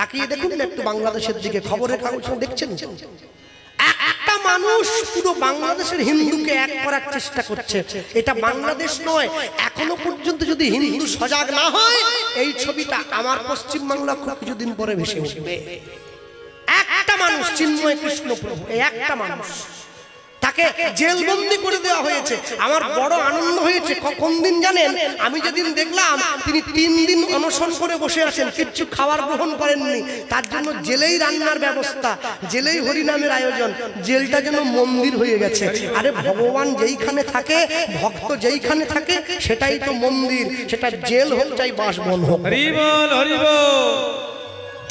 তাকিয়ে দেখুন না একটু বাংলাদেশের দিকে, খবরের কাগজ দেখছেন একটা মানুষ পুরো বাংলাদেশের হিন্দুকে এক করার চেষ্টা করছে। এটা বাংলাদেশ নয়, এখনো পর্যন্ত যদি হিন্দু সজাগ না হয় এই ছবিটা আমার পশ্চিম বাংলা খুব কিছুদিন পরে ভেসে উঠবে। একটা মানুষ চিন্ময় কৃষ্ণ প্রভু, এই একটা মানুষ, তাকে জেলবন্দি করে দেওয়া হয়েছে। আমার বড় আনন্দ হয়েছে কোন দিন জানেন? আমি যেদিন দেখলাম তিনি 3 দিন অনশন করে বসে আছেন, কিচ্ছু খাবার গ্রহণ করেননি, তার জন্য জেলেই রান্নার ব্যবস্থা, জেলেই হরিনামের আয়োজন, জেলটা যেন মন্দির হয়ে গেছে। আরে ভগবান যেইখানে থাকে, ভক্ত যেইখানে থাকে সেটাই তো মন্দির, সেটা জেল হোক চাই বাসবন হোক। হরি বল হরি বল।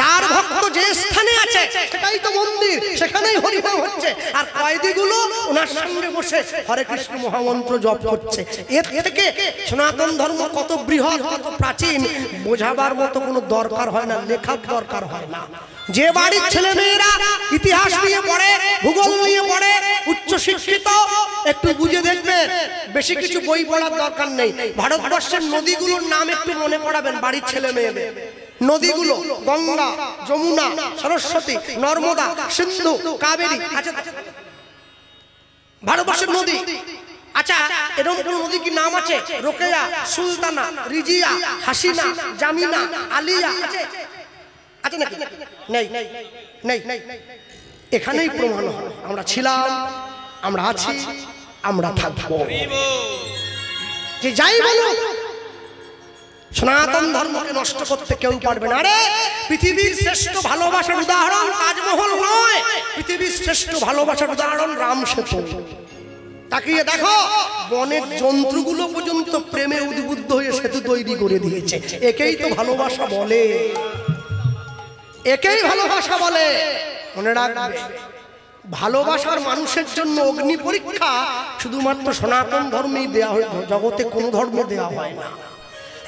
তার ভক্ত যে স্থানে আছে সেটাই তো মন্দির, সেখানেই হরিনাম হচ্ছে। আর কয়েদিগুলো ওনার সঙ্গে বসে হরে কৃষ্ণ মহামন্ত্র জপ করছে। এর থেকে সনাতন ধর্ম কত বৃহৎ, কত প্রাচীন বোঝাবার মতো কোনো দরকার হয় না, লেখার দরকার হয় না। যে বাড়ির ছেলে মেয়েরা ইতিহাস নিয়ে পড়ে, ভূগোল নিয়ে পড়ে, উচ্চ শিক্ষিত, একটু বুঝে দেখবেন, বেশি কিছু বই পড়ার দরকার নেই। ভারতবর্ষের নদীগুলোর নাম একটু মনে পড়াবেন বাড়ির ছেলে মেয়েদের। নদীগুলো গঙ্গা, যমুনা, সরস্বতী, নর্মদা, সিন্ধু, কাবেরী। আচ্ছা ভারতবর্ষের নদী, আচ্ছা এরকম কোন নদী কি নাম আছে? রোকেয়া, সুলতানা, রিজিয়া, হাসিনা, জামিনা, আলিয়া আছে নাকি? নেই নেই। এখানেই প্রমাণ হয় আমরা ছিলাম, আমরা আছি, আমরা থাকবো। যে যাই বলুন সনাতন ধর্মকে নষ্ট করতে কেউ পারবে না। আরে পৃথিবীর শ্রেষ্ঠ ভালোবাসার উদাহরণ তাজমহল নয়, পৃথিবীর শ্রেষ্ঠ ভালোবাসার উদাহরণ রাম সেতু। তাকিয়ে দেখো, বনের জন্তুগুলো পর্যন্ত প্রেমে উদ্বুদ্ধ হয়ে সেতু তৈরি করে দিয়েছে। একেই তো ভালোবাসা বলে, একেই ভালোবাসা বলে। মনে রাখবে, ভালোবাসার মানুষের জন্য অগ্নি পরীক্ষা শুধুমাত্র সনাতন ধর্মেই দেওয়া হয়, জগতে কোনো ধর্ম দেওয়া হয় না।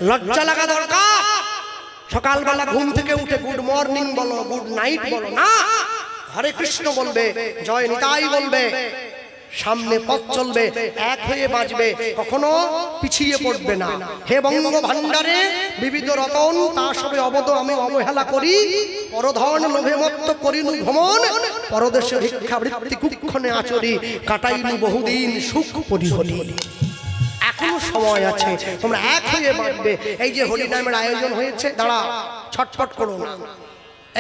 লজ্জা লাগা দরকার। সকালবেলা ঘুম থেকে উঠে গুড মর্নিং বলো, গুড নাইট বলো না, হরে কৃষ্ণ বলবে, জয় নিতাই বলবে, সামনে পথ চলবে, এক হয়ে বাঁচবে, কখনো পিছিয়ে পড়বে না। হে বঙ্গ ভান্ডারে বিবিধ রতন, তা সবে অবদ আমি অবহেলা করি, পরধন লোভে মত্ত করিনু ভ্রমণ, পরদেশে ভিক্ষাবৃত্তি কুক্ষণে আচরি, কাটাইনু বহুদিন সুখ পরিহরি। এখনো সময় আছে, তোমরা এক হয়ে বাঁচবে। এই যে হরিনামের আয়োজন হয়েছে, দাঁড়া ছটফট করো না।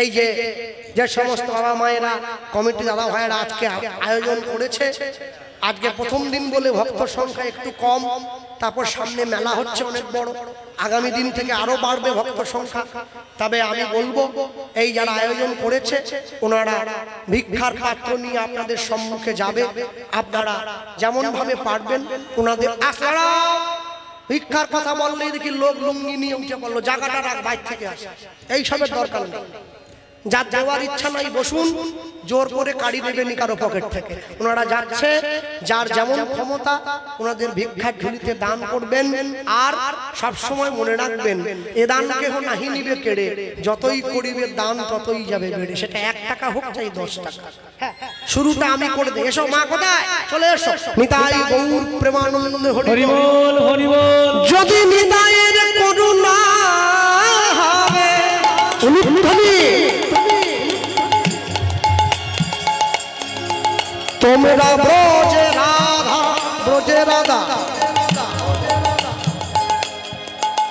এই যে যে সমস্ত বাবা মায়েরা, কমিটি দাদা ভাইয়েরা আজকে আয়োজন করেছে, আজকে প্রথম দিন বলে ভক্ত সংখ্যা একটু কম, তারপর সামনে মেলা হচ্ছে অনেক বড়, আগামী দিন থেকে আরো বাড়বে ভক্ত সংখ্যা। তবে আমি বলবো, এই যারা আয়োজন করেছে ওনারা ভিক্ষার পাত্র নিয়ে আপনাদের সম্মুখে যাবে, আপনারা যেমন ভাবে পারবেন ওনাদের। আপনারা ভিক্ষার কথা বললেই দেখি লোক লুঙ্গি নিয়ে উঠে পড়লো, জায়গাটা রাখ, বাইরে থেকে আসে, এইসবের দরকার নেই। যার যাওয়ার ইচ্ছা নাই বসুন, জোর করে কাড়ি দেবেনি কারো পকেট থেকে। ওনারা যাচ্ছে, যার যেমন ক্ষমতা ওনাদের ভিক্ষার ঝুলিতে দান করবেন। আর সব সময় মনে রাখবেন, এ দান কেহ নাহি নিবে কেড়ে, যতই করিবে দান ততই যাবে বেড়ে। সেটা 1 টাকা হোক চাই 10 টাকা, শুরুটা আমি করে দিই। এসো মা, কোথায় চলে এসো। নিতাই গৌর প্রেমানন্দে হরি বল হরি বল। যদি নিতাইয়ের করুণা হবে অনুধ্বনি, তোমরা ব্রজে রাধা, ব্রজে রাধা,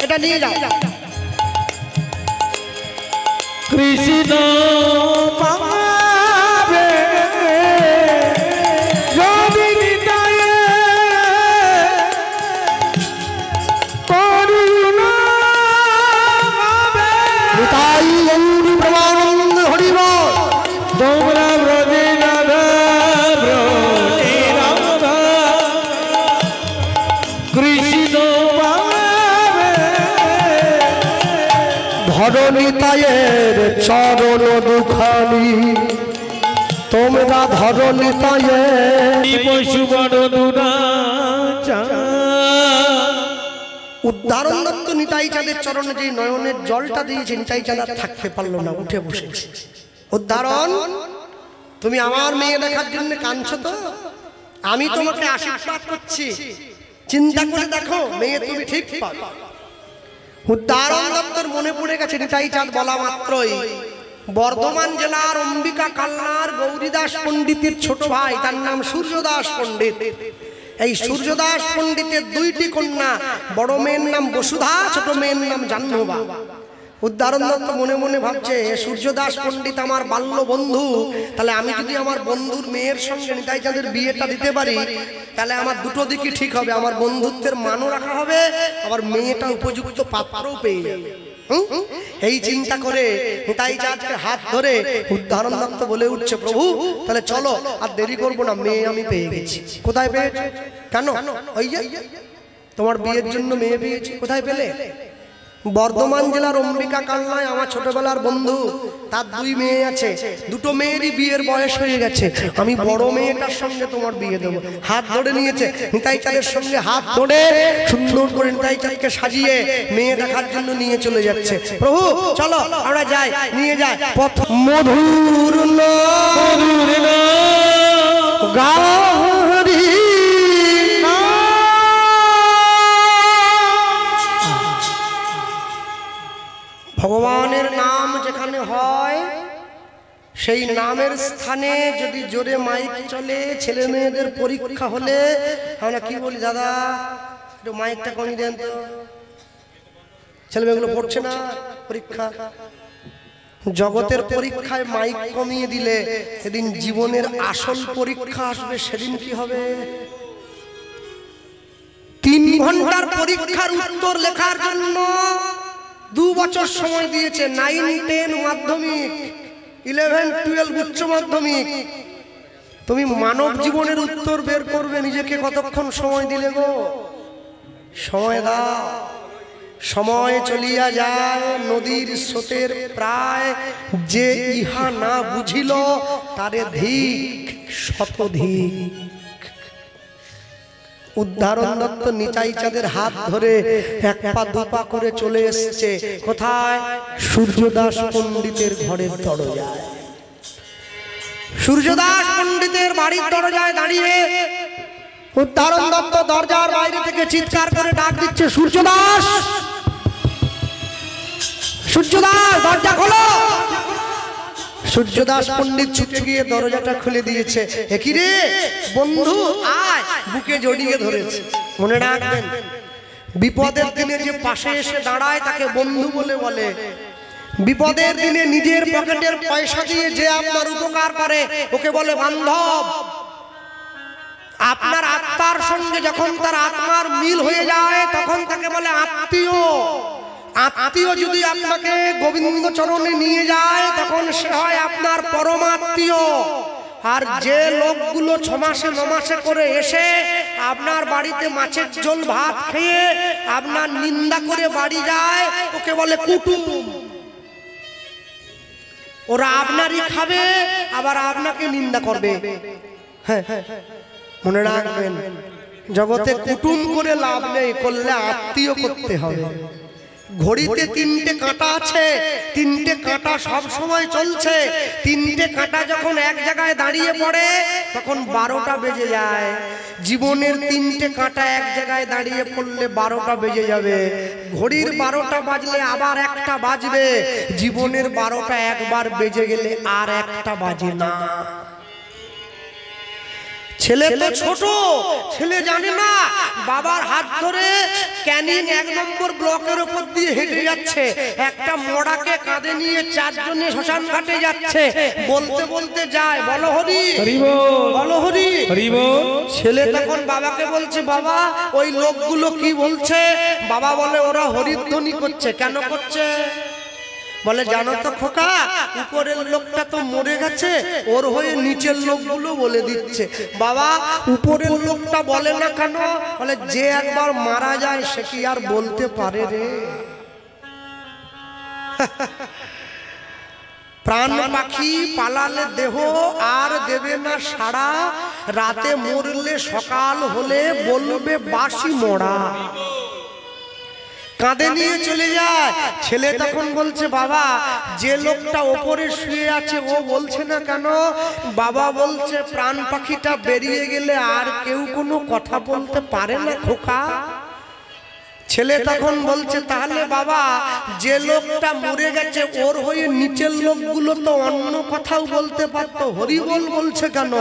এটা নিয়ে যাও। কৃষ্ণ পাবে যদি নিতাইয়ে করুণা হবে। নিতাই গৌর প্রেমানন্দ হরি বল। তোমরা ব্রজে রাধা, ব্রজে রাধা, কৃষ্ণ পাবে। ধরো নিতাইয়ের চরণ দুখানি, তোমরা ধরো নিতাইয়ের। পশু বড় দুরাচার। উদ্ধারণ দত্ত নিতাই চাঁদের চরণে যে নয়নের জলটা দিয়েছে, নিতাই চাঁদ আর থাকতে পারলো না, উঠে বসেছে। উদ্ধারণ, তুমি আমার মেয়ে দেখার জন্য কাঁদছো তো, আমি তোমাকে আশীর্বাদ করছি, চিন্তা করে দেখো মেয়ে তুমি ঠিক পাবে। উদ্ধারণ দত্তর মনে পড়ে গেছে নিতাই চাঁদ বলা মাত্রই বর্ধমান জেলার অম্বিকা কালনার গৌরীদাস পণ্ডিতের ছোট ভাই, তার নাম সূর্যদাস পণ্ডিত। এই সূর্যদাস পণ্ডিতের দুইটি কন্যা, বড় মেয়ের নাম বসুধা, ছোট মেয়ের নাম জাহ্নবা। উদাহরণ দত্ত মনে মনে ভাবছে, সূর্যদাস পণ্ডিত আমার বাল্য বন্ধু, তাহলে আমি যদি আমার বন্ধুর মেয়ের সঙ্গে নিতাই চাঁদের বিয়েটা দিতে পারি, তাহলে আমার দুটো দিকই ঠিক হবে, আমার বন্ধুত্বের মানও রাখা হবে, আবার মেয়েটা উপযুক্ত পাত্রও পেয়ে যাবে। এই চিন্তা করে নিতাই চাঁদকে হাত ধরে উদাহরণ দত্ত বলে উঠছে, প্রভু তাহলে চলো, আর দেরি করবো না, মেয়ে আমি পেয়ে গেছি। কোথায় পেয়েছি? কেন? ওই যে তোমার বিয়ের জন্য মেয়ে পেয়েছি। কোথায় পেলে? বর্ধমান জেলার অম্বিকা কালনায় আমার ছোটবেলার বন্ধু, তার দুই মেয়ে আছে, দুটো মেয়েরই বিয়ের বয়স হয়ে গেছে, আমি বড় মেয়েটার সঙ্গে তোমার বিয়ে দেবো। হাত ধরে নিয়েছে, নিতাই চাঁদের সঙ্গে হাত ধরে সুন্দর করে নিতাই চাঁদকে সাজিয়ে মেয়ে দেখার জন্য নিয়ে চলে যাচ্ছে। প্রভু চলো আমরা যাই, নিয়ে যাই। পথ মধুর গাহরি ভগবানের নাম যেখানে হয়, সেই নামের স্থানে যদি জোরে মাইক চলে, ছেলে মেয়েদের পরীক্ষা হলে আমরা কি বলি, দাদা একটু মাইকটা কমিয়ে দেন তো, ছেলে মেয়েগুলো পড়ছে না পরীক্ষা। জগতের পরীক্ষায় মাইক কমিয়ে দিলে সেদিন জীবনের আসল পরীক্ষা আসবে, সেদিন কি হবে? 3 ঘন্টার পরীক্ষার উত্তর লেখার জন্য 2 বছর সময় দিয়েছে, 9, 10 মাধ্যমিক, 11, 12 উচ্চ মাধ্যমিক। তুমি মানব জীবনের উত্তর বের করবে, নিজেকে কতক্ষণ সময় দিলে গো? সময় দাও। সময় চলিয়া যায় নদীর স্রোতের প্রায়, যে ইহা না বুঝিল তারে ধিক শতধিক। উদাহরণ দত্ত নিতাই চাঁদের হাত ধরে 1 পা 2 পা করে চলে এসছে কোথায়? সূর্যদাস পণ্ডিতের ঘরের দরজায়। সূর্যদাস পণ্ডিতের বাড়ির দরজায় দাঁড়িয়ে উদাহরণ দত্ত দরজার বাইরে থেকে চিৎকার করে ডাক দিচ্ছে, সূর্যদাস, সূর্যদাস দরজা খোলো। সূর্যদাস পণ্ডিত ছুটে গিয়ে দরজাটা খুলে দিয়েছে। একই রে বন্ধু, আয়, বুকে জড়িয়ে ধরেছে। মনে রাখবেন, বিপদের দিনে যে পাশে এসে দাঁড়ায় তাকে বন্ধু বলে বলে। বিপদের দিনে নিজের পকেটের পয়সা দিয়ে যে আপনার উপকার করে ওকে বলে বান্ধব। আপনার আত্মার সঙ্গে যখন তার আত্মার মিল হয়ে যায় তখন তাকে বলে আত্মীয়। আত্মীয় যদি আপনাকে গোবিন্দ চরণে নিয়ে যায় তখন সে হয় আপনার পরমাত্মীয়। আর যে লোকগুলো 6 মাসে 9 মাসে করে এসে আপনার বাড়িতে মাছের ঝোল ভাত খেয়ে আপনার নিন্দা করে বাড়ি যায় ওকে বলে কুটুম। ওরা আপনারই খাবে আবার আপনাকে নিন্দা করবে। হ্যাঁ, মনে রাখবেন, জগতে কুটুম করে লাভ নেই, করলে আত্মীয় করতে হবে। ঘড়িতে 3টে কাঁটা আছে, 3টে কাঁটা সব সময় চলছে। 3টে কাঁটা যখন এক জায়গায় দাঁড়িয়ে পড়ে তখন 12টা বেজে যায়। জীবনের 3টে কাঁটা এক জায়গায় দাঁড়িয়ে পড়লে 12টা বেজে যাবে। ঘড়ির 12টা বাজলে আবার একটা বাজবে। জীবনের 12টা একবার বেজে গেলে আর একটা বাজে না। ছেলে তো ছোট, ছেলে জানে না। বাবার হাত ধরে ক্যানিং 1 নম্বর ব্লকের উপর দিয়ে হেঁটে যাচ্ছে। একটা মোড়াকে কাঁধে নিয়ে 4 জনে শ্মশান ঘাটে যাচ্ছে। বলতে বলতে যায়, বলো হরি, বলো হরি। ছেলে তখন বাবাকে বলছে, বাবা ওই লোকগুলো কি বলছে? বাবা বলে, ওরা হরিধ্বনি করছে। কেন করছে? বলে, জানো তো খোকা, উপরের লোকটা তো মরে গেছে, ওর হয়ে নিচের লোকগুলো বলে দিচ্ছে। বাবা উপরের লোকটা বলে না কেন? বলে, যে একবার মারা যায় সে কি আর বলতে পারে রে? প্রাণ পাখি পালালে দেহ আর দেবে না সাড়া, রাতে মরলে সকাল হলে বলবে বাসি মরা। কাঁধে নিয়ে চলে যায়। ছেলে তখন বলছে, বাবা যে লোকটা ওপরে শুয়ে আছে ও বলছে না কেন? বাবা বলছে, প্রাণ পাখিটা বেরিয়ে গেলে আর কেউ কোনো কথা বলতে পারে না খোকা। ছেলে তখন বলছে, তাহলে বাবা যে লোকটা মরে গেছে ওর হয়ে নিচের লোকগুলো তো অন্য কথাও বলতে পারতো, হরিবোল বলছে কেন?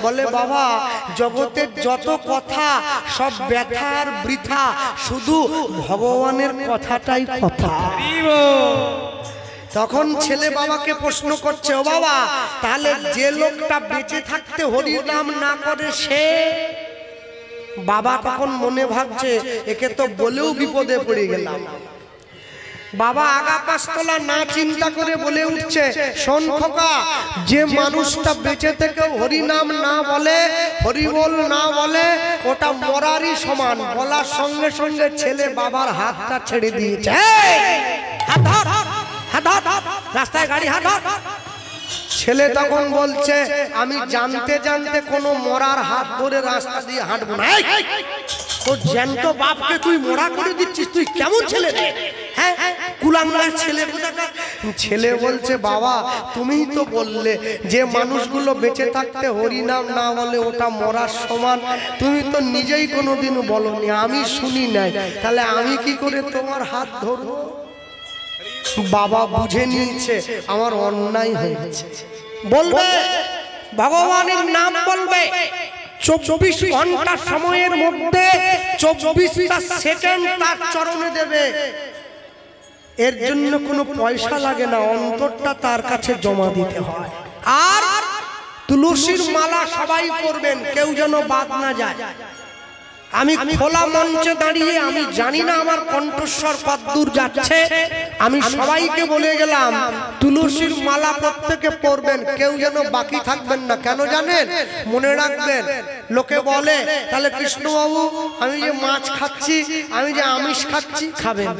বলে, বাবা জগতের যত কথা সব ব্যথা আর বৃথা, শুধু ভগবানের কথাটাই কথা। তখন ছেলে বাবাকে প্রশ্ন করছে, ও বাবা তাহলে যে লোকটা বেঁচে থাকতে হরির নাম না করে সে? বাবা তখন মনে ভাবছে, একে তো বলেও বিপদে পড়ে গেলাম। বাবা আগা পাঁচতলা না চিন্তা করে বলে উঠছে, শোন খোকা, যে মানুষটা বেঁচে থেকেও হরি নাম না বলে, হরি বল না বলে, ওটা মরারই সমান। বলার সঙ্গে সঙ্গে ছেলে বাবার হাতটা ছেড়ে দিয়েছে। হাত ধর, হাত ধর, রাস্তায় গাড়ি হাত ধর। ছেলে তখন বলছে, আমি জানতে জানতে কোনো মরার হাত ধরে রাস্তা দিয়ে হাঁটবো না। তোর জ্যান্ত বাপকে তুই মরা করে দিচ্ছিস, তুই কেমন ছেলে রে? হ্যাঁ, কুলাঙ্গার ছেলে। ছেলে বলছে, বাবা তুমিই তো বললে যে মানুষগুলো বেঁচে থাকতে হরি নাম না বলে ওটা মরার সমান। তুমি তো নিজেই কোনোদিনও বলনি, আমি শুনি নাই, তাহলে আমি কি করে তোমার হাত ধরবো? বাবা বুঝে নিয়েছে আমার অন্যায় হয়েছে। বলবে ভগবানের নাম বলবে, 24 ঘন্টা সময়ের মধ্যে 24টা সেকেন্ড তার চরণে দেবে। এর জন্য কোনো পয়সা লাগে না, অন্তরটা তার কাছে জমা দিতে হয়। আর তুলসীর মালা সবাই করবেন, কেউ যেন বাদ না যায়। আমি খোলা মঞ্চে দাঁড়িয়ে, আমি জানি না আমার কণ্ঠস্বর কতদূর যাচ্ছে, আমি সবাইকে বলে গেলাম তুলসীর মালা প্রত্যেকে পরবেন, কেউ যেন বাকি থাকবেন না। কেন জানেন? মনে রাখবেন, লোকে বলে তাহলে কৃষ্ণবাবু আমি যে মাছ খাচ্ছি, আমি যে আমিষ খাচ্ছি, খাবেন,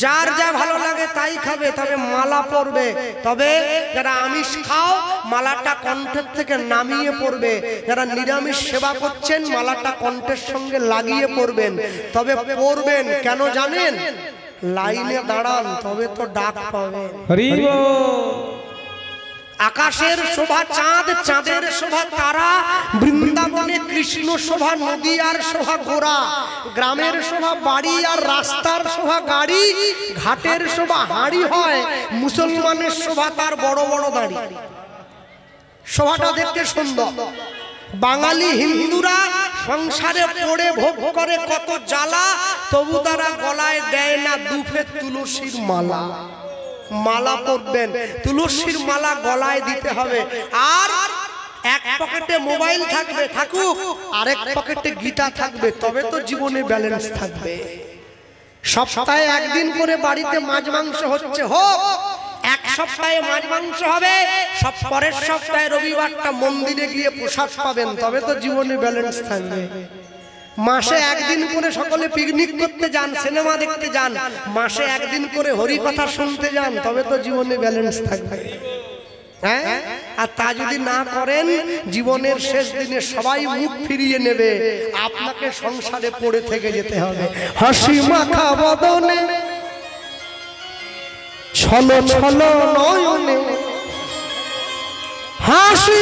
যার যা ভালো লাগে তাই খাবে, তবে মালা পরবে। তবে যারা আমিষ খাও মালাটা কণ্ঠের থেকে নামিয়ে পড়বে, যারা নিরামিষ সেবা করছেন মালাটা কণ্ঠের সঙ্গে লাগিয়ে পড়বেন। তবে পড়বেন কেন জানেন? লাইনে দাঁড়ান, তবে তো ডাক পাবেন। আকাশের শোভা চাঁদ, চাঁদের শোভা তারা, বৃন্দাবনে কৃষ্ণ শোভা নদী আর শোভা ঘোড়া, গ্রামের শোভা বাড়ি আর রাস্তার শোভা গাড়ি, ঘাটের শোভা হাঁড়ি হয়, মুসলমানের শোভা তার বড় বড় দাড়ি। শোভাটা দেখতে সুন্দর। বাঙালি হিন্দুরা সংসারে পড়ে ভোগ করে কত জ্বালা, তবু তারা গলায় দেয় না দুফে তুলসীর মালা। মালা পরবেন, তুলসীর মালা গলায় দিতে হবে। আর এক পকেটে মোবাইল থাকবে, থাকুক, আরেক পকেটে গীতা থাকবে, তবে তো জীবনে ব্যালেন্স থাকবে। সপ্তাহে একদিন করে বাড়িতে মাছ মাংস হচ্ছে, হোক, এক সপ্তাহে মাছ মাংস হবে, সব পরের সপ্তাহে রবিবারটা মন্দিরে গিয়ে প্রসাদ পাবেন, তবে তো জীবনে ব্যালেন্স থাকবে। মাসে একদিন করে সকলে পিকনিক করতে যান, সিনেমা দেখতে যান, মাসে একদিন করে হরি কথা শুনতে যান, তবে তো জীবনে ব্যালেন্স থাকবে। হ্যাঁ, আর তা যদি না করেন, জীবনের শেষ দিনে সবাই মুখ ফিরিয়ে নেবে, আপনাকে সংসারে পড়ে থেকে যেতে হবে। হাসি মাখা বদনে, ছলো ছলো নয়নে, হাসি